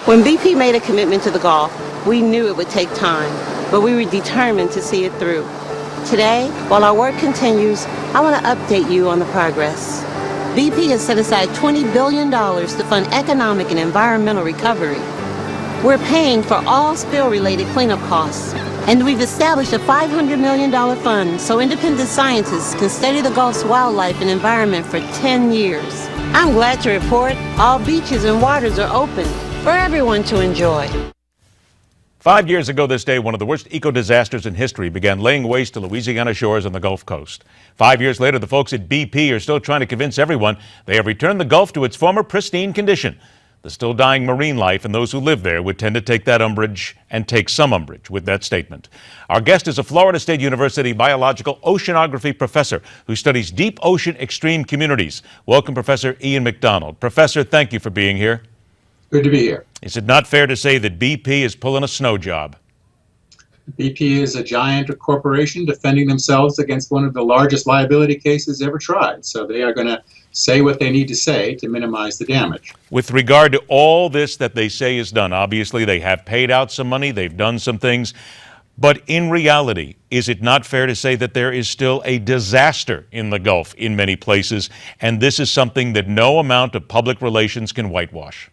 When BP made a commitment to the Gulf, we knew it would take time, but we were determined to see it through. Today, while our work continues, I want to update you on the progress. BP has set aside $20 billion to fund economic and environmental recovery. We're paying for all spill-related cleanup costs, and we've established a $500 million fund so independent scientists can study the Gulf's wildlife and environment for 10 years. I'm glad to report all beaches and waters are open for everyone to enjoy. 5 years ago this day, one of the worst eco-disasters in history began laying waste to Louisiana shores on the Gulf Coast. 5 years later, the folks at BP are still trying to convince everyone they have returned the Gulf to its former pristine condition. The still dying marine life and those who live there would tend to take that umbrage and take some umbrage with that statement. Our guest is a Florida State University biological oceanography professor who studies deep ocean extreme communities. Welcome, Professor Ian MacDonald. Professor, thank you for being here. Good to be here. Is it not fair to say that BP is pulling a snow job? BP is a giant corporation defending themselves against one of the largest liability cases ever tried. So they are going to say what they need to say to minimize the damage. With regard to all this that they say is done, obviously they have paid out some money, they've done some things. But in reality, is it not fair to say that there is still a disaster in the Gulf in many places, and this is something that no amount of public relations can whitewash?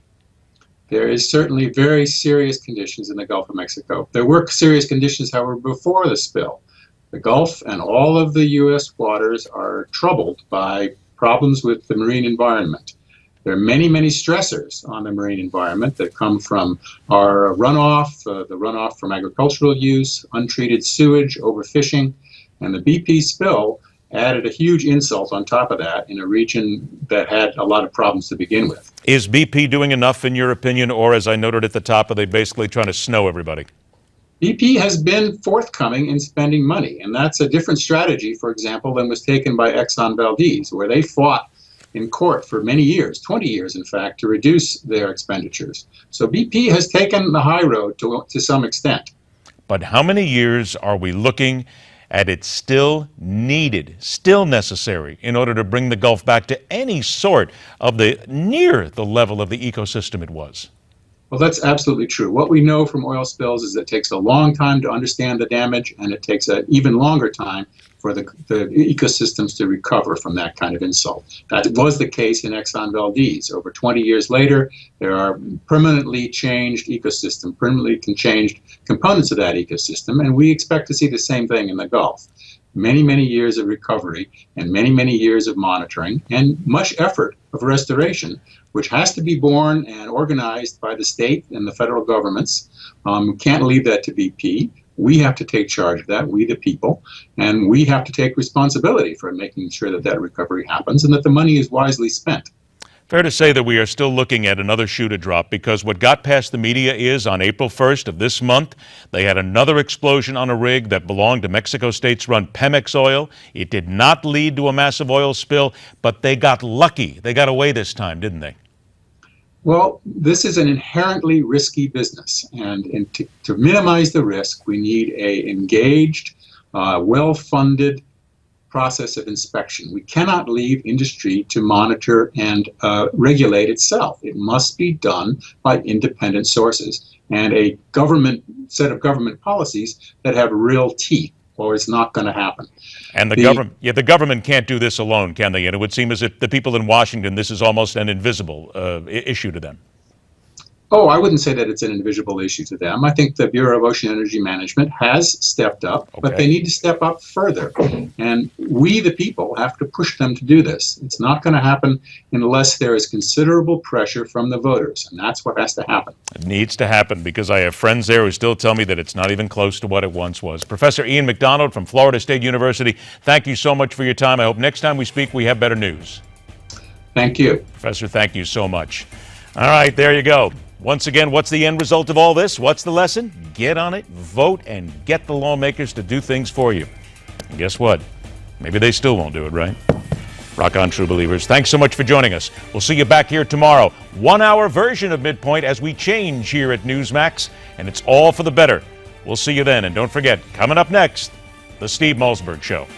There is certainly very serious conditions in the Gulf of Mexico. There were serious conditions, however, before the spill. The Gulf and all of the U.S. waters are troubled by problems with the marine environment. There are many, many stressors on the marine environment that come from our runoff, the runoff from agricultural use, untreated sewage, overfishing, and the BP spill added a huge insult on top of that in a region that had a lot of problems to begin with. Is BP doing enough, in your opinion, or as I noted at the top, are they basically trying to snow everybody? BP has been forthcoming in spending money, and that's a different strategy, for example, than was taken by Exxon Valdez, where they fought in court for many years, 20 years in fact, to reduce their expenditures. So BP has taken the high road to some extent. But how many years are we looking at it still needed, still necessary, in order to bring the Gulf back to any sort of near the level of the ecosystem it was? Well, that's absolutely true. What we know from oil spills is it takes a long time to understand the damage, and it takes an even longer time for the ecosystems to recover from that kind of insult. That was the case in Exxon Valdez. Over 20 years later, there are permanently changed ecosystem, permanently changed components of that ecosystem, and we expect to see the same thing in the Gulf. Many, many years of recovery and many, many years of monitoring and much effort of restoration, which has to be borne and organized by the state and the federal governments. We can't leave that to BP. We have to take charge of that, we the people, and we have to take responsibility for making sure that that recovery happens and that the money is wisely spent. Fair to say that we are still looking at another shoe to drop, because what got past the media is on April 1st of this month, they had another explosion on a rig that belonged to Mexico State's-run Pemex oil. It did not lead to a massive oil spill, but they got lucky. They got away this time, didn't they? Well, this is an inherently risky business, and to minimize the risk, we need an engaged, well-funded process of inspection. We cannot leave industry to monitor and regulate itself. It must be done by independent sources and a set of government policies that have real teeth, or it's not going to happen. And the government can't do this alone, can they? And it would seem as if the people in Washington, this is almost an invisible issue to them. Oh, I wouldn't say that it's an invisible issue to them. I think the Bureau of Ocean Energy Management has stepped up, but they need to step up further. And we, the people, have to push them to do this. It's not going to happen unless there is considerable pressure from the voters, and that's what has to happen. It needs to happen, because I have friends there who still tell me that it's not even close to what it once was. Professor Ian MacDonald from Florida State University, thank you so much for your time. I hope next time we speak we have better news. Thank you. Professor, thank you so much. All right, there you go. Once again, what's the end result of all this? What's the lesson? Get on it, vote, and get the lawmakers to do things for you. And guess what? Maybe they still won't do it, right? Rock on, true believers. Thanks so much for joining us. We'll see you back here tomorrow. 1 hour version of MidPoint as we change here at Newsmax, and it's all for the better. We'll see you then. And don't forget, coming up next, The Steve Malzberg Show.